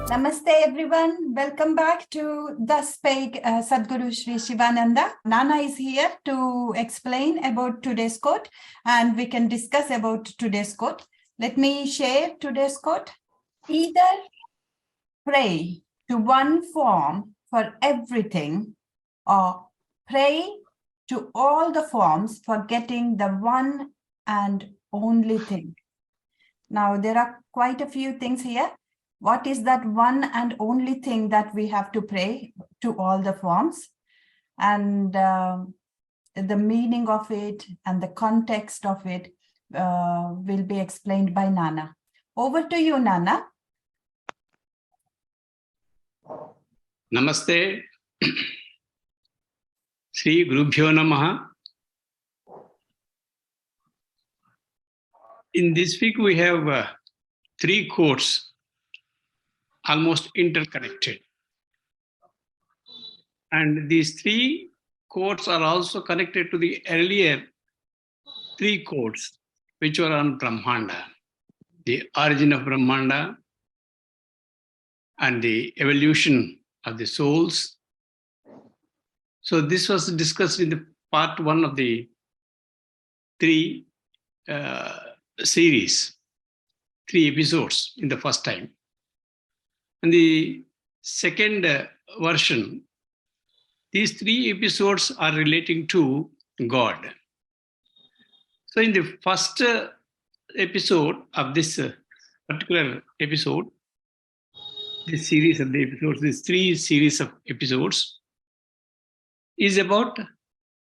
Namaste everyone. Welcome back to the Spake Satguru Sivananda. Nana is here to explain about today's quote and we can discuss about today's quote. Let me share today's quote. Either pray to one form for everything or pray to all the forms for getting the one and only thing. Now there are quite a few things here. What is that one and only thing that we have to pray to all the forms? And the meaning of it and the context of it will be explained by Nana. Over to you, Nana. Namaste. Sri Gurubhyo Namaha. In this week, we have three quotes almost interconnected. And these three quotes are also connected to the earlier three quotes, which were on Brahmanda, the origin of Brahmanda and the evolution of the souls. So this was discussed in the part one of the three series, three episodes in the first time. And the second version, these three episodes are relating to God. So in the first episode of this particular episode, this series of the episodes, this three series of episodes, is about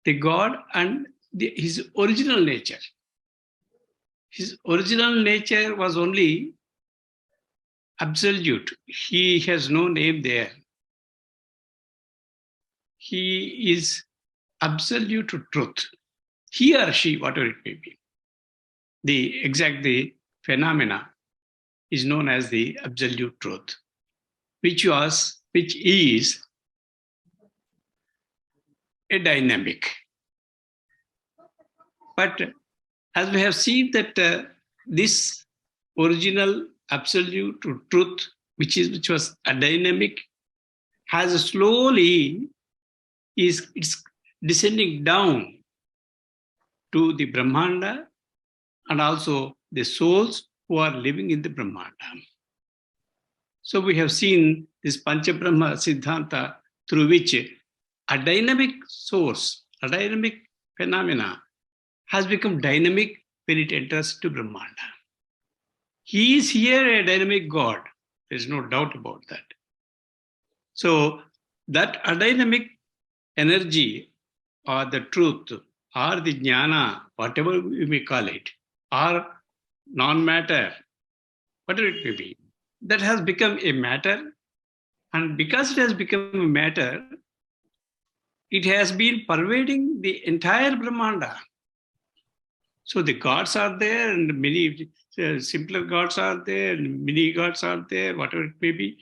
the God and his original nature. His original nature was only absolute. He has no name there. He is absolute truth. He or she, whatever it may be. The phenomena is known as the absolute truth, which is a dynamic. But as we have seen that this original absolute truth, which was a dynamic, has slowly it's descending down to the Brahmanda and also the souls who are living in the Brahmanda. So we have seen this Panchabrahma Siddhanta through which a dynamic source, a dynamic phenomena has become dynamic when it enters to Brahmanda. He is here a dynamic God. There's no doubt about that. So that a dynamic energy or the truth or the jnana, whatever we may call it, or non-matter, whatever it may be, that has become a matter. And because it has become a matter, it has been pervading the entire Brahmanda. So the gods are there and many simpler gods are there and many gods are there, whatever it may be.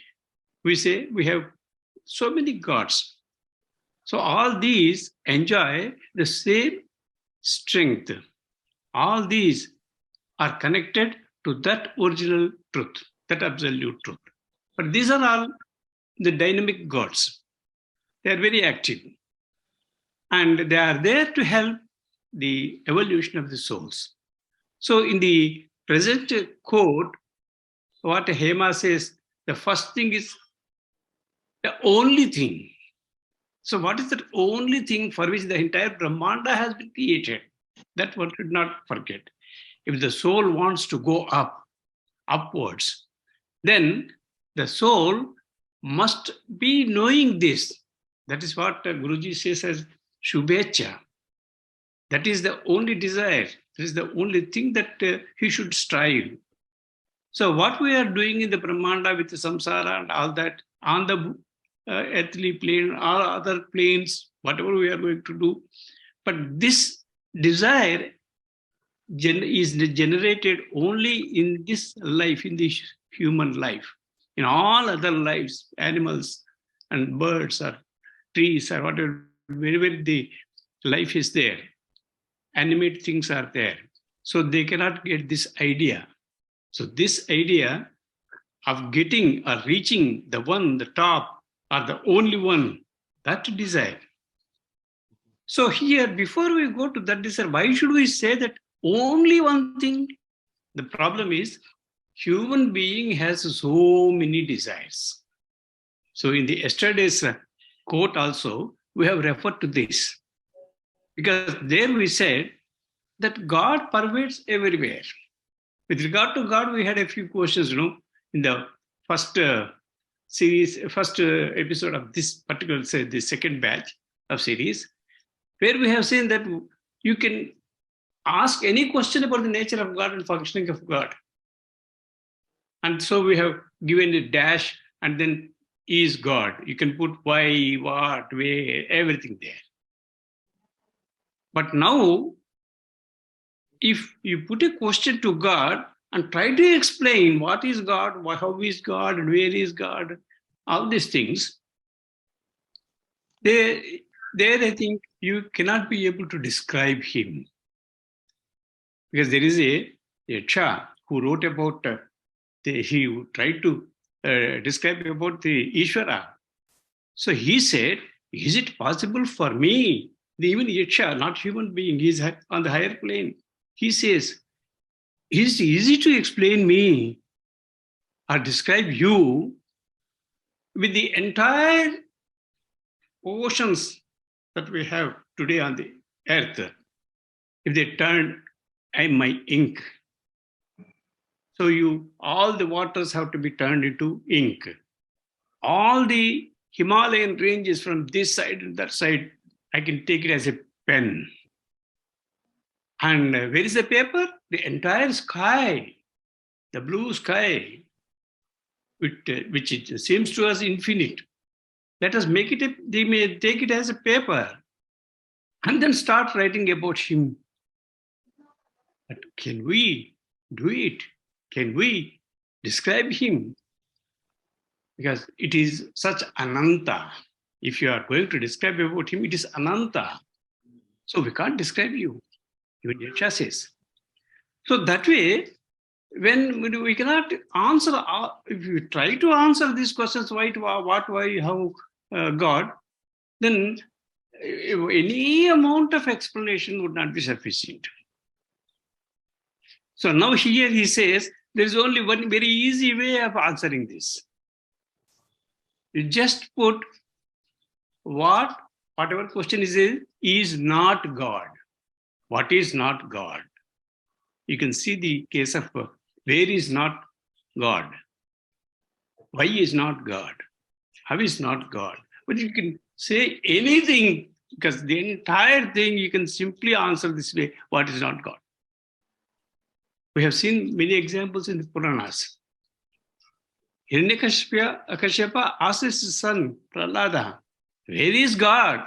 We say we have so many gods. So all these enjoy the same strength. All these are connected to that original truth, that absolute truth. But these are all the dynamic gods. They are very active. And they are there to help the evolution of the souls. So in the present quote, what Hema says, the first thing is the only thing. So what is that only thing for which the entire Brahmanda has been created? That one should not forget. If the soul wants to go upwards, then the soul must be knowing this. That is what Guruji says as Shubhecha. That is the only desire. That is the only thing that he should strive. So what we are doing in the Brahmanda with the samsara and all that, on the earthly plane, or other planes, whatever we are going to do, but this desire is generated only in this life, in this human life. In all other lives, animals and birds or trees or whatever, wherever the life is there, animate things are there. So they cannot get this idea. So this idea of getting or reaching the one, the top, or the only one, that desire. So here, before we go to that desire, why should we say that only one thing? The problem is, human being has so many desires. So in the yesterday's quote also, we have referred to this. Because there we said that God pervades everywhere. With regard to God, we had a few questions, in the first series, first episode of this particular, say, the second batch of series, where we have seen that you can ask any question about the nature of God and functioning of God. And so we have given a dash and then is God. You can put why, what, where, everything there. But now, if you put a question to God and try to explain what is God, how is God, and where is God, all these things, there I think you cannot be able to describe him. Because there is a Cha who wrote about, he tried to describe about the Ishvara. So he said, is it possible for me, even Yaksha, not human being, he's on the higher plane. He says, is it easy to explain me or describe you with the entire oceans that we have today on the earth? If they turn, I'm my ink. So all the waters have to be turned into ink. All the Himalayan ranges from this side and that side, I can take it as a pen. And where is the paper? The entire sky, the blue sky, which it seems to us infinite. Let us make it, they may take it as a paper and then start writing about him. But can we do it? Can we describe him? Because it is such Ananta. If you are going to describe about him, it is Ananta. So we can't describe you. Even Yaksha says. So that way, when we cannot answer, if you try to answer these questions, why, what, why, how, God, then any amount of explanation would not be sufficient. So now here he says, there is only one very easy way of answering this. You just put whatever question is not God. What is not God? You can see the case of where is not God? Why is not God? How is not God? But you can say anything, because the entire thing you can simply answer this way, what is not God? We have seen many examples in the Puranas. Hiranyakashipa asked his son, Prahlada, where is God?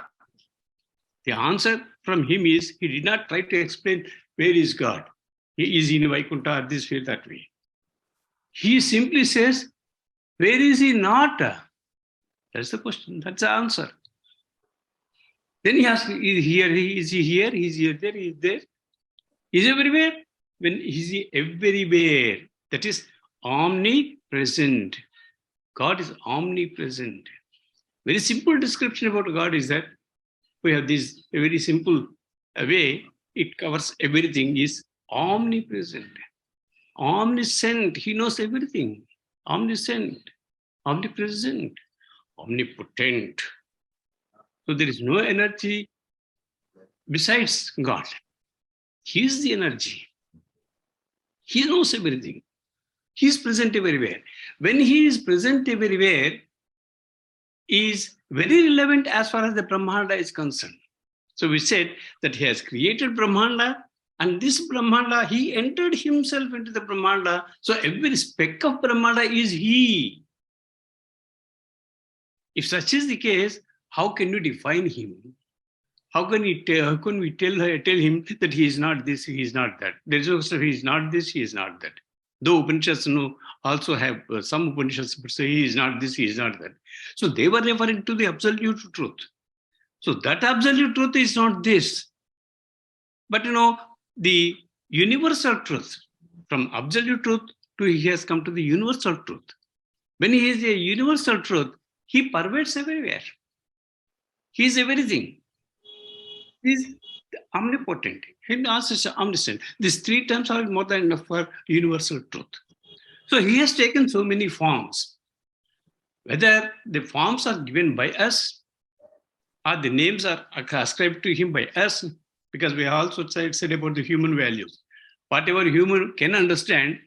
The answer from him is, he did not try to explain where is God. He is in Vaikuntha, this way, that way. He simply says, where is he not? That's the question, that's the answer. Then he asks, is he here, is he here, is he there, is there? Is he everywhere? When is he everywhere? That is omnipresent. God is omnipresent. Very simple description about God is that we have this very simple way, it covers everything, is omnipresent, omniscient, he knows everything, omniscient, omnipresent, omnipotent. So there is no energy besides God. He is the energy. He knows everything. He is present everywhere. When he is present everywhere, is very relevant as far as the Brahmanda is concerned. So we said that he has created Brahmanda, and this Brahmanda, he entered himself into the Brahmanda. So every speck of Brahmanda is he. If such is the case, how can you define him? How can we tell him that he is not this, he is not that? There is also he is not this, he is not that. Though Upanishads also have some Upanishads say he is not this, he is not that. So they were referring to the absolute truth. So that absolute truth is not this. But the universal truth, from absolute truth to he has come to the universal truth. When he is a universal truth, he pervades everywhere. He is everything. He is omnipotent. He is omniscient. These three terms are more than enough for universal truth. So he has taken so many forms. Whether the forms are given by us or the names are ascribed to him by us, because we also said about the human values. Whatever human can understand,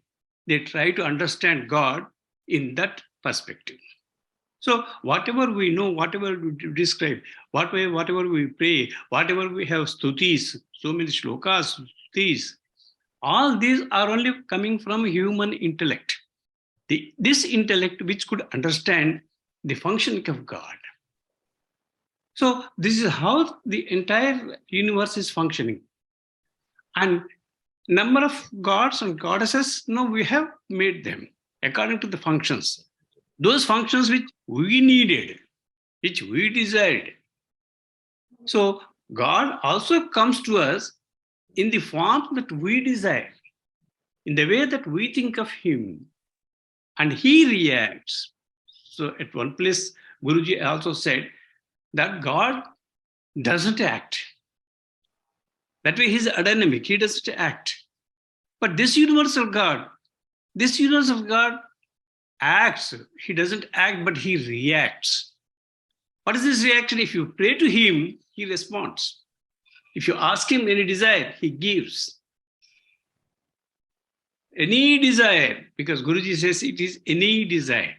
they try to understand God in that perspective. So whatever we know, whatever we describe, whatever we pray, whatever we have stutis, so many shlokas, stutis, all these are only coming from human intellect. This intellect which could understand the functioning of God. So this is how the entire universe is functioning. And number of gods and goddesses, no, we have made them according to the functions. Those functions which we needed, which we desired. So God also comes to us in the form that we desire, in the way that we think of him, and he reacts. So at one place, Guruji also said that God doesn't act. That way he's dynamic, he doesn't act. But this universal God acts. He doesn't act, but he reacts. What is this reaction? If you pray to him, he responds. If you ask him any desire, he gives. Any desire, because Guruji says it is any desire.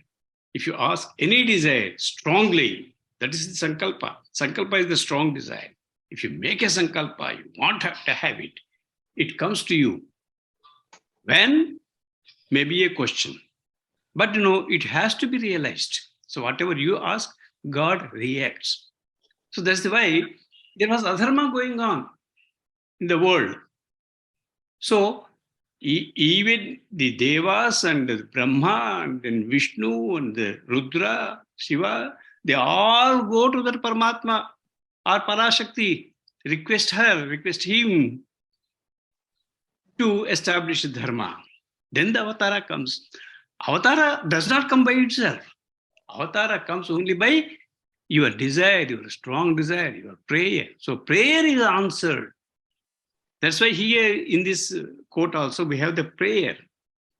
If you ask any desire strongly, that is the sankalpa. Sankalpa is the strong desire. If you make a sankalpa, you want to have it, it comes to you. When? Maybe a question. But it has to be realized. So whatever you ask, God reacts. So that's why there was adharma going on in the world. So even the Devas and the Brahma and then Vishnu and the Rudra, Shiva, they all go to that Paramatma or Parashakti, request him to establish dharma. Then the avatara comes. Avatara does not come by itself. Avatara comes only by your desire, your strong desire, your prayer. So prayer is answered. That's why here in this quote also we have the prayer.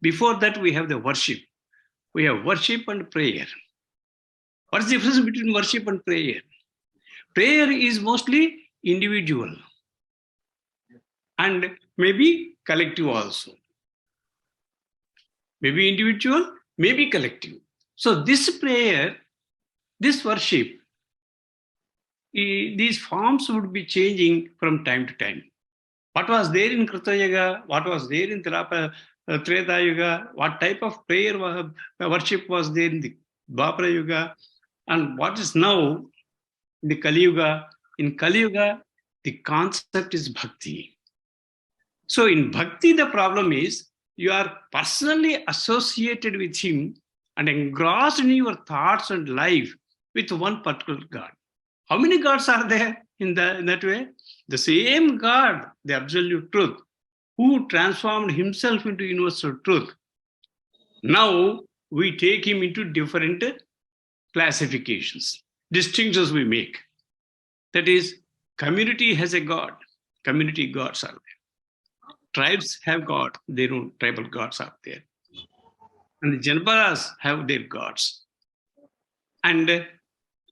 Before that we have the worship. We have worship and prayer. What is the difference between worship and prayer? Prayer is mostly individual and maybe collective also. Maybe individual, maybe collective. So this prayer, this worship, these forms would be changing from time to time. What was there in Krita Yuga? What was there in Treta Yuga? What type of prayer worship was there in the Dwapara Yuga? And what is now in the Kali Yuga? In Kali Yuga, the concept is bhakti. So in bhakti, the problem is you are personally associated with him and engrossed in your thoughts and life with one particular God. How many gods are there in that way? The same God, the absolute truth, who transformed himself into universal truth. Now we take him into different classifications, distinctions we make. That is, community has a God, community gods are there. Tribes have God, their own tribal gods are there. And the Janpadas have their gods. And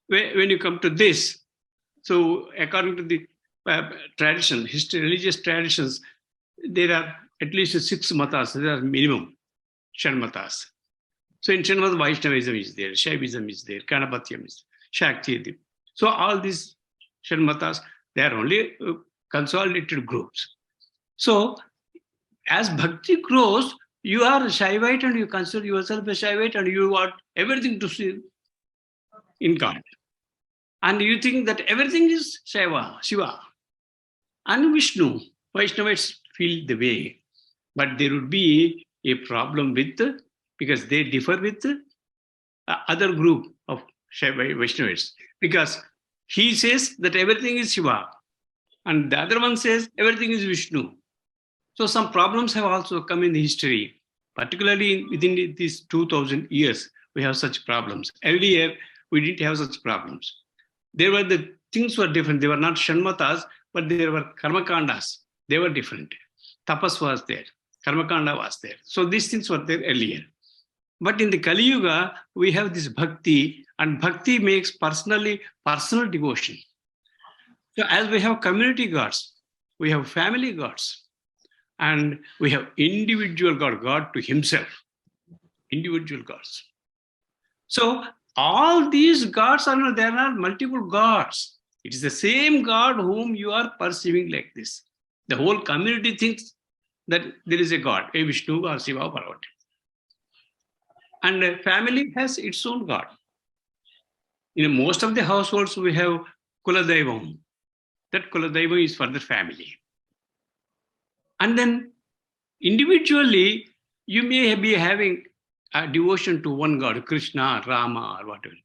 when you come to this, so according to the tradition, history, religious traditions, there are at least 6 matas, there are minimum, Shan matas. So in Shan Vaishnavism is there, Shaivism is there, Kanapatyam is there, Shakti. So all these Shan matas, they are only consolidated groups. So as bhakti grows, you are Shaivite and you consider yourself a Shaivite and you want everything to see in God. And you think that everything is Shiva and Vishnu. Vaishnavites feel the way. But there would be a problem with, because they differ with other group of Vaishnavites. Because he says that everything is Shiva. And the other one says everything is Vishnu. So some problems have also come in the history, particularly within these 2000 years. We we have such problems. Earlier, we didn't have such problems. There were the things were different. They were not Shanmatas, but there were Karmakandas. They were different. Tapas was there. Karmakanda was there. So these things were there earlier. But in the Kali Yuga, we have this bhakti, and bhakti makes personal devotion. So as we have community gods, we have family gods, and we have individual God, God to himself, individual gods. So all these gods are, there are multiple gods. It is the same God whom you are perceiving like this. The whole community thinks that there is a God, a Vishnu or Shiva or Parvati. And a family has its own God. In most of the households, we have Kuladaivam. That Kuladaivam is for the family. And then individually, you may be having a devotion to one God, Krishna, Rama, or whatever.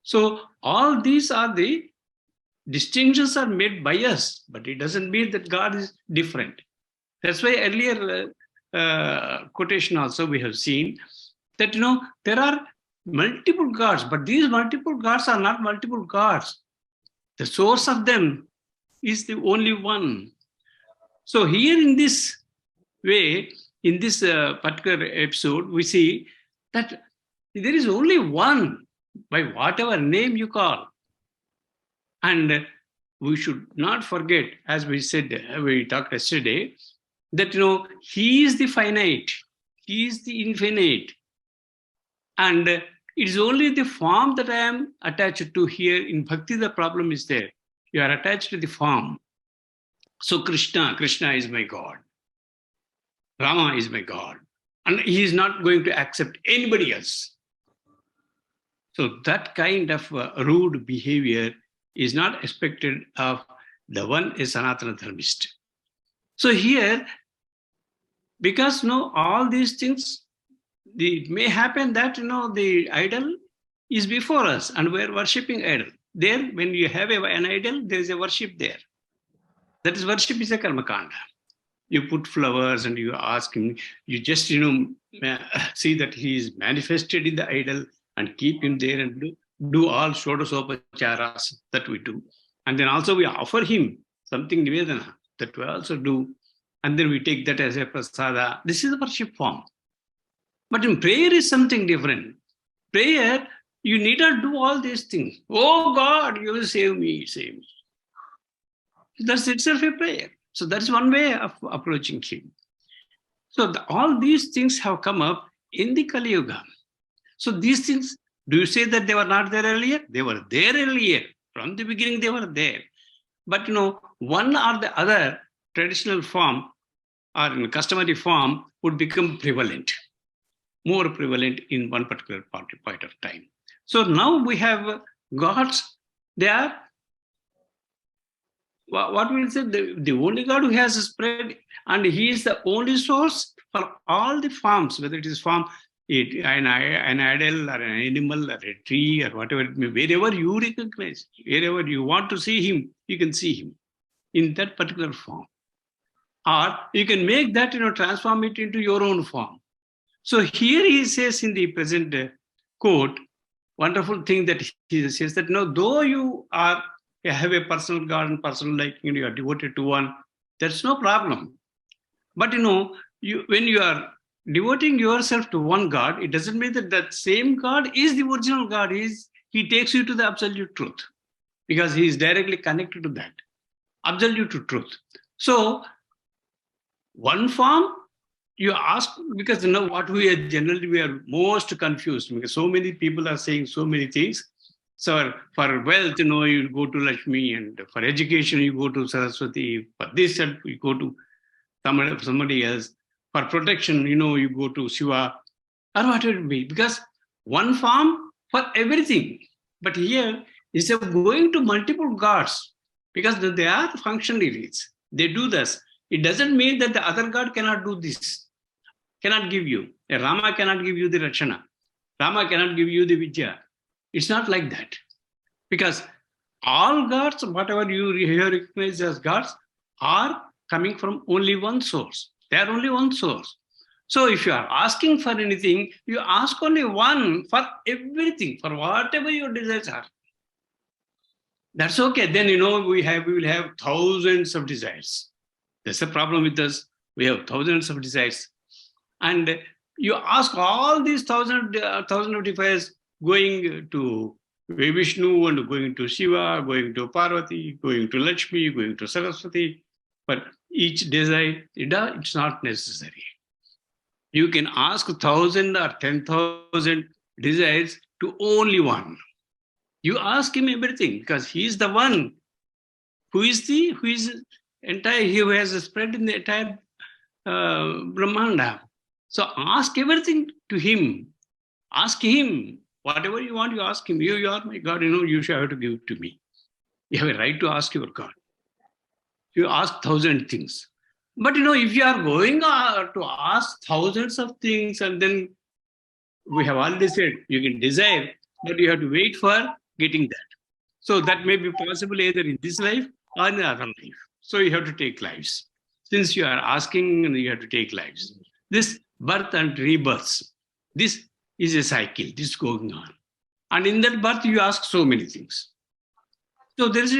So all these are the distinctions are made by us, but it doesn't mean that God is different. That's why earlier quotation also we have seen that, there are multiple gods, but these multiple gods are not multiple gods. The source of them is the only one. So here in this way, in this particular episode, we see that there is only one, by whatever name you call. And we should not forget, as we said, we talked yesterday, that, he is the finite, he is the infinite. And it is only the form that I am attached to here. In Bhakti, the problem is there. You are attached to the form. So Krishna is my God. Rama is my God. And he is not going to accept anybody else. So that kind of rude behavior is not expected of the one is Sanatana Dharmist. So here, because all these things, it may happen that the idol is before us and we are worshipping idol. There, when you have an idol, there is a worship there. That is, worship is a karmakanda. You put flowers and you ask him, you just see that he is manifested in the idol and keep him there and do all shodasopacharas that we do. And then also we offer him something nivedana that we also do. And then we take that as a prasada. This is the worship form. But in prayer is something different. Prayer, you need not do all these things. Oh God, you will save me, save me. That's itself a prayer. So that's one way of approaching him. So all these things have come up in the Kali Yuga. So these things, do you say that they were not there earlier? They were there earlier. From the beginning, they were there. But one or the other traditional form or in customary form would become prevalent, more prevalent in one particular point of time. So now we have gods. They are, what we say, the only God who has spread, and he is the only source for all the forms, whether it is form, an idol or an animal or a tree or whatever it may be. Wherever you recognize, wherever you want to see him, you can see him in that particular form. Or you can make that, transform it into your own form. So here he says in the present quote, wonderful thing that he says that, though you have a personal God and personal liking, you are devoted to one, that's no problem. But when you are devoting yourself to one God, it doesn't mean that that same God is the original God. He takes you to the absolute truth because he is directly connected to that absolute truth. So one form you ask, because what we are most confused because so many people are saying so many things. So for wealth, you go to Lakshmi, and for education, you go to Saraswati. For this, you go to somebody else. For protection, you go to Shiva, or whatever it be, because one form for everything. But here, instead of going to multiple gods, because they are functionaries, they do this. It doesn't mean that the other God cannot do this, cannot give you. A Rama cannot give you the Rakshana. Rama cannot give you the Vidya. It's not like that. Because all gods, whatever you recognize as gods, are coming from only one source. They are only one source. So if you are asking for anything, you ask only one for everything, for whatever your desires are. That's okay. Then, we will have thousands of desires. That's the problem with us. We have thousands of desires. And you ask all these thousand of desires going to Vishnu and going to Shiva, going to Parvati, going to Lakshmi, going to Saraswati. But each desire, it's not necessary. You can ask 1,000 or 10,000 desires to only one. You ask him everything because he is the one who is entire, he who has spread in the entire Brahmanda. So ask everything to him. Ask him. Whatever you want, you ask him. You are my God, you should have to give it to me. You have a right to ask your God. You ask 1,000 things. But if you are going to ask thousands of things, and then we have already said you can desire, but you have to wait for getting that. So that may be possible either in this life or in another life. So you have to take lives. Since you are asking, you have to take lives. This birth and rebirths, this is a cycle, this is going on. And in that birth, you ask so many things. So there is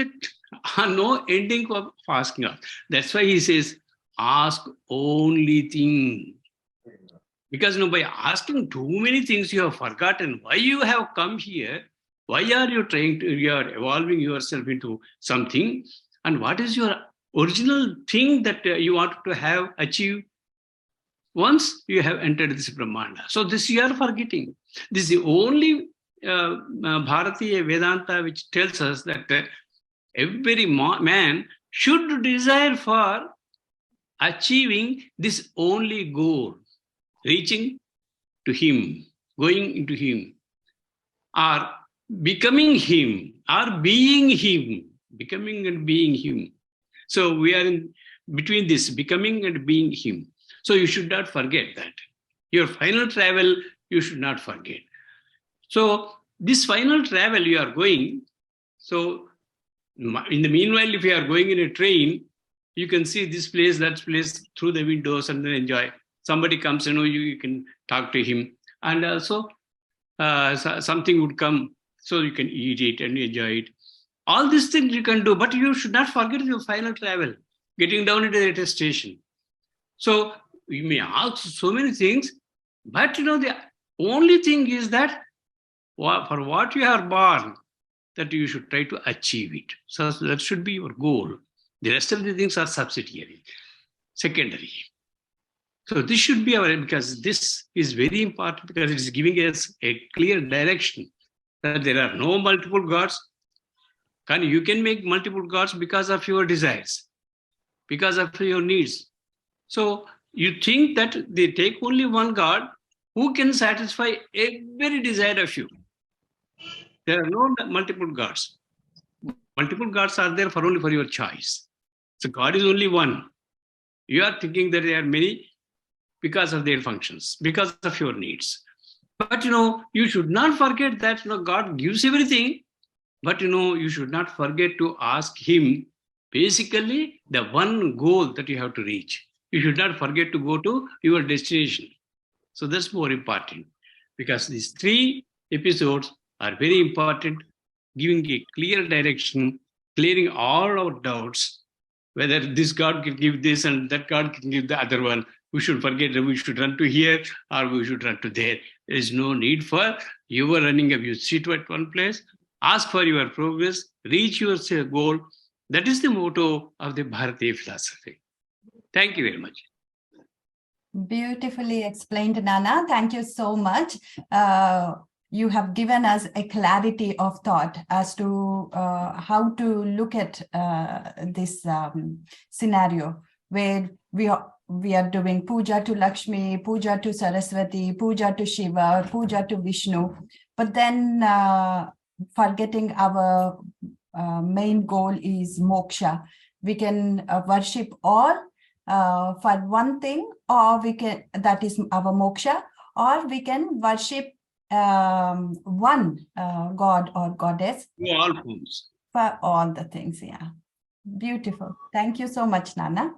no ending of asking us. That's why he says, ask only thing. Because by asking too many things, you have forgotten why you have come here. Why are you you are evolving yourself into something? And what is your original thing that you want to have achieved once you have entered this Brahmanda? So this you are forgetting. This is the only Bharatiya Vedanta which tells us that every man should desire for achieving this only goal, reaching to him, going into him, or becoming him, or being him, becoming and being him. So we are in between this, becoming and being him. So you should not forget that. Your final travel, you should not forget. So this final travel you are going, so in the meanwhile, if you are going in a train, you can see this place, that place through the windows and then enjoy. Somebody comes, you can talk to him. And also something would come, so you can eat it and enjoy it. All these things you can do, but you should not forget your final travel, getting down at a station. So you may ask so many things, but the only thing is that for what you are born, that you should try to achieve it. So that should be your goal. The rest of the things are subsidiary, secondary. So this should be because this is very important, because it is giving us a clear direction that there are no multiple gods. You can make multiple gods because of your desires, because of your needs. So you think that they take only one God who can satisfy every desire of you. There are no multiple gods. Multiple gods are there only for your choice. So God is only one. You are thinking that there are many because of their functions, because of your needs. But you should not forget that God gives everything, but you should not forget to ask him basically the one goal that you have to reach. You should not forget to go to your destination. So that's more important, because these 3 episodes are very important, giving a clear direction, clearing all our doubts, whether this God can give this and that God can give the other one. We should forget that we should run to here or we should run to there. There is no need for you were running up. You sit at one place, ask for your progress, reach your goal. That is the motto of the Bharatiya philosophy. Thank you very much. Beautifully explained, Nana. Thank you so much. You have given us a clarity of thought as to how to look at this scenario where we are doing puja to Lakshmi, puja to Saraswati, puja to Shiva, puja to Vishnu, but then forgetting our main goal is moksha. We can worship all for one thing, or that is our moksha, or we can worship one god or goddess For all forms. for all the things. Yeah, beautiful. Thank you so much, Nana.